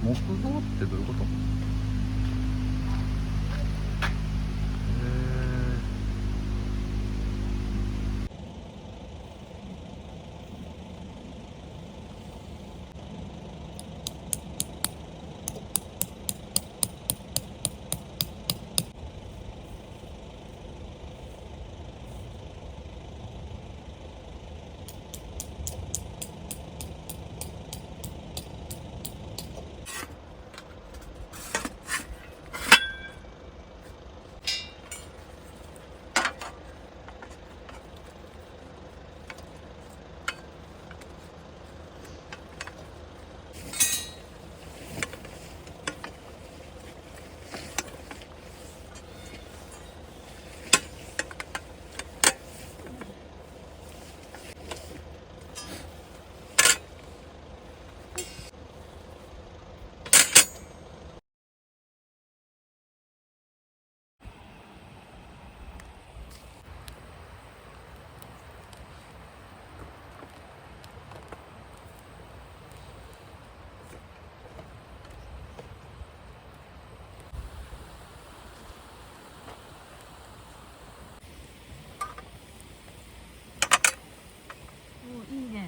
木造ってどういうこと？いいね。いいね。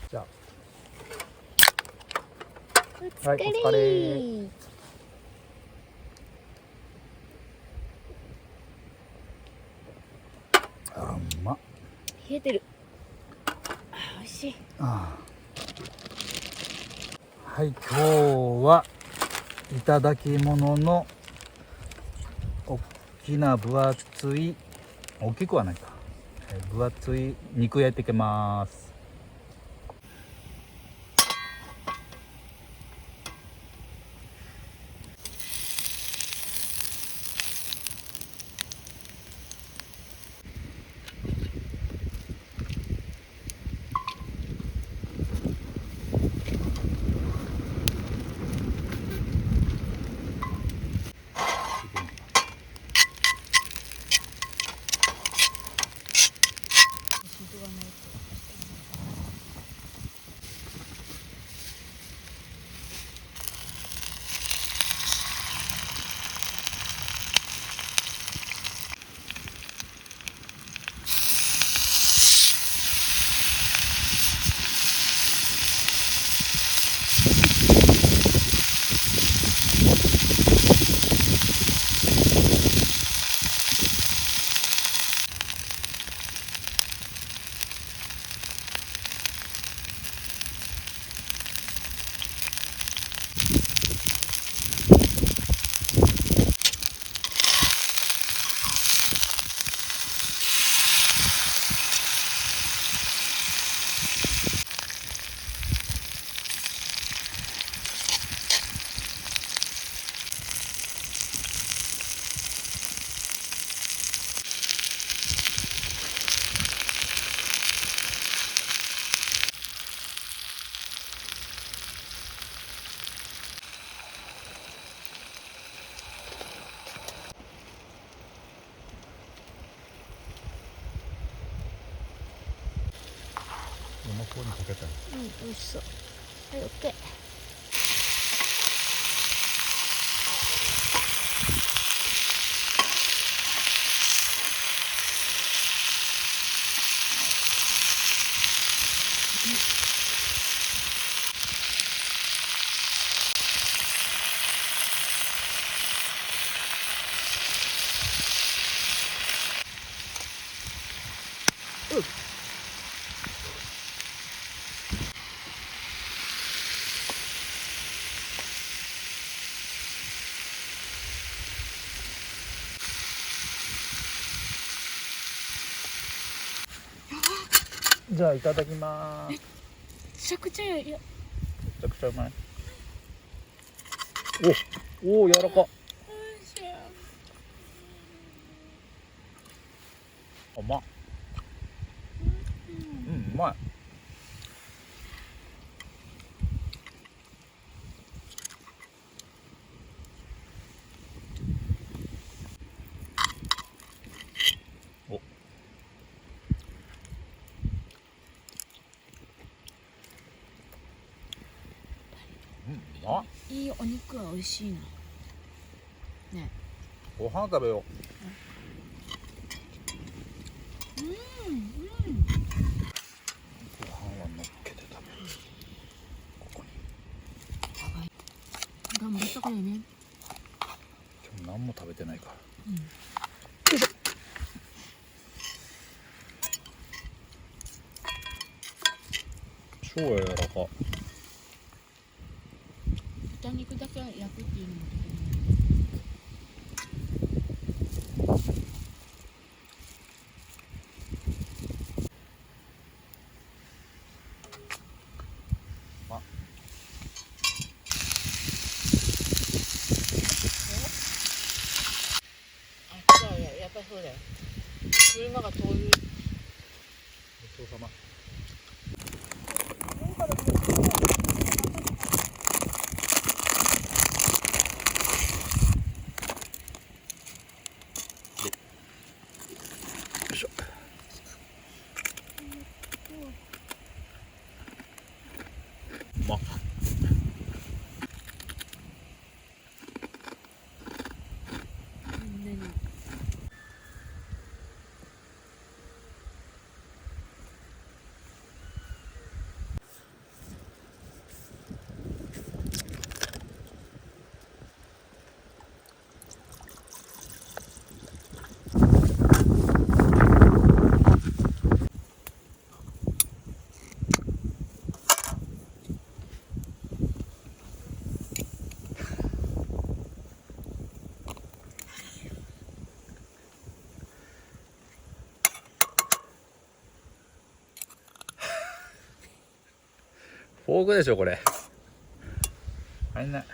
じゃあ、はい、お疲れ。あ、うまっ。冷えてる。美味しい。はい、今日はいただき物の大きな分厚い、大きくはないか、分厚い肉焼いていきます。ここにかけたら、美味しそう。はい、オッケー。じゃあいただきます。めちゃくちゃや、いや、めちゃくちゃうまい。おお、柔らか。おいしい。うまっ。うん、うまい。お、うん、うまっ。いいお肉は美味しいな。ね。ご飯食べよう。うん、うん。ご飯は乗っけて食べる。ここに。やばい。頑張ったからね。今日何も食べてないから。うん。超柔らか。豚肉だけ焼くっていうのもできる。あ、そうや、やっぱりそうだよ。車が通る。ごちそうさま。よいしょ。うまっ。何？フォークでしょこれ。入んない。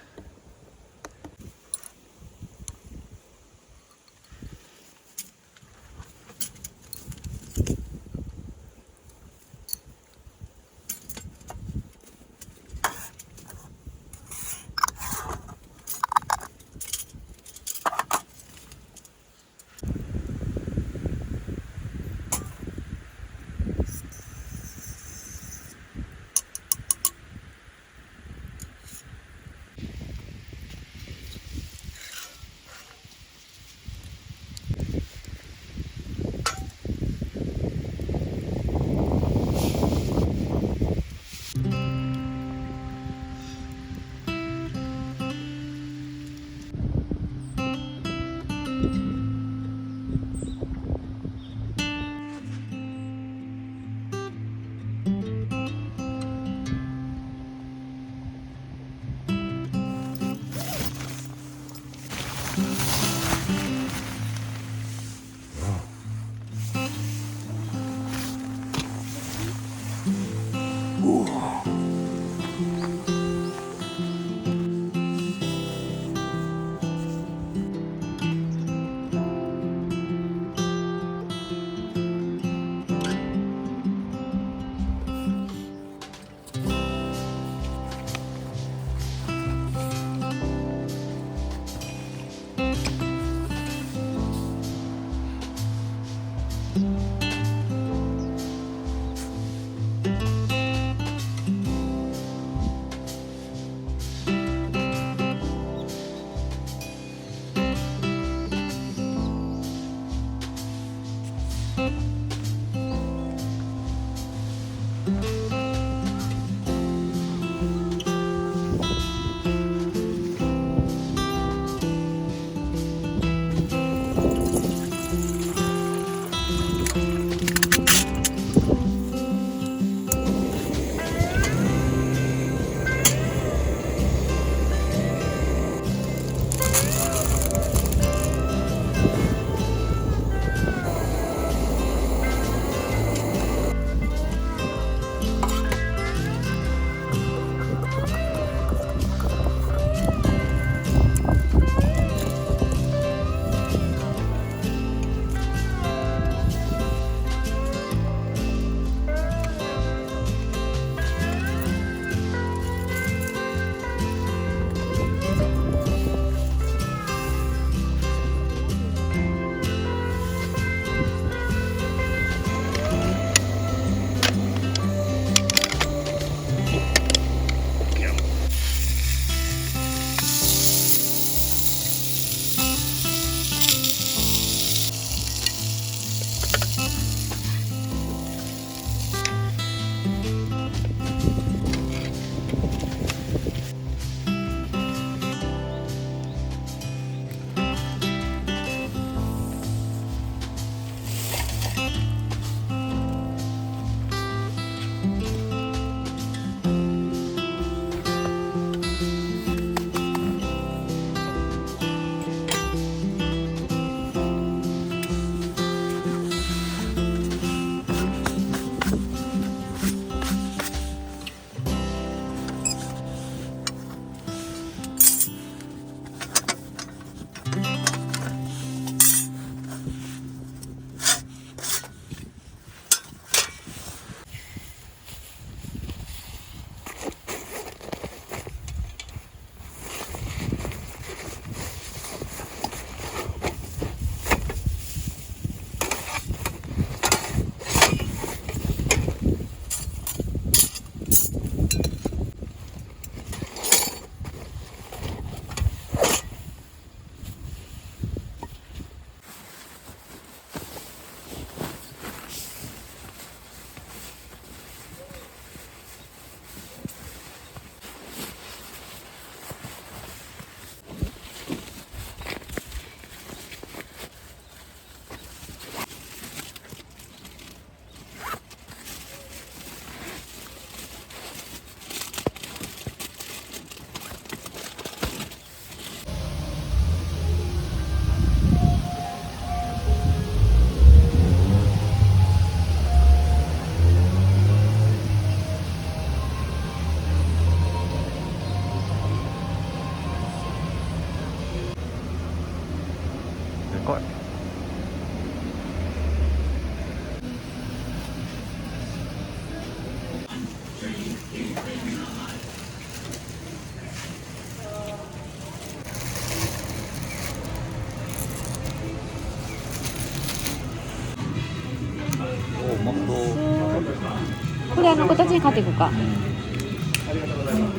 これこたちに買っていくか。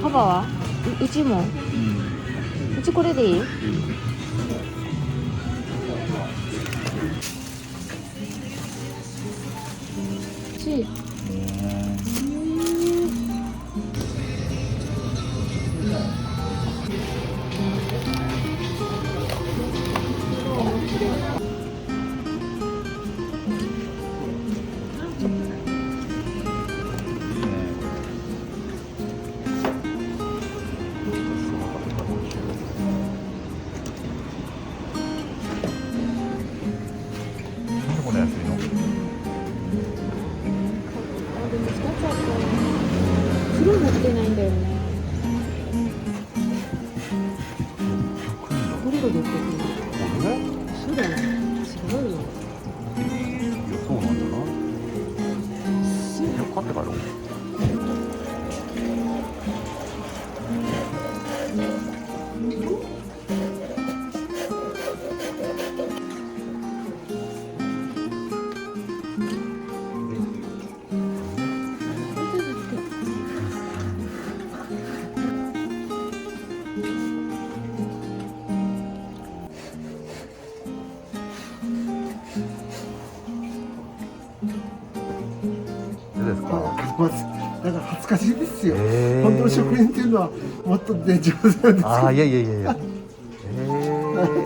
パパはうちもうちこれでいい？しなんでこんな安いの？黒持ってないんだよね。これが600円。そうだよ。すごいよ。いや、そうなんだな。よく買って帰ろう。どうですか？まずなんか恥ずかしいですよ。本当の職人っていうのはもっとね上手なんですよ。ああ、いやいやいやいや。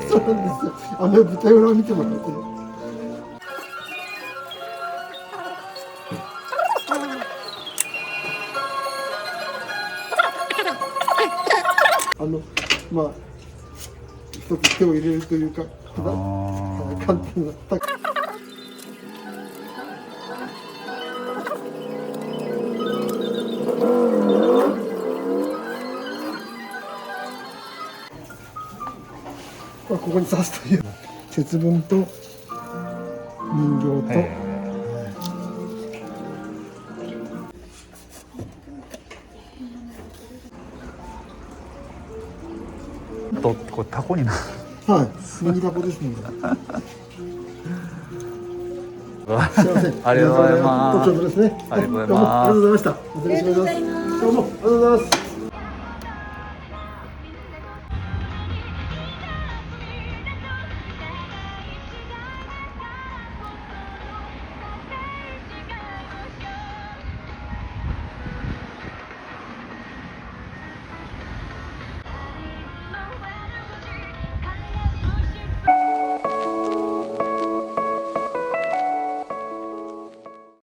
そうなんですよ。舞台裏を見てもらって。まあ一つ手を入れるというか、簡単な。ここに刺すという節分と人形とこれタコになる。はいミニタコですので。すいません。ありがとうございます。途中ですね。ありがとうございます。どうもありがとうございました。お疲れ様です。どうもありがとうございます。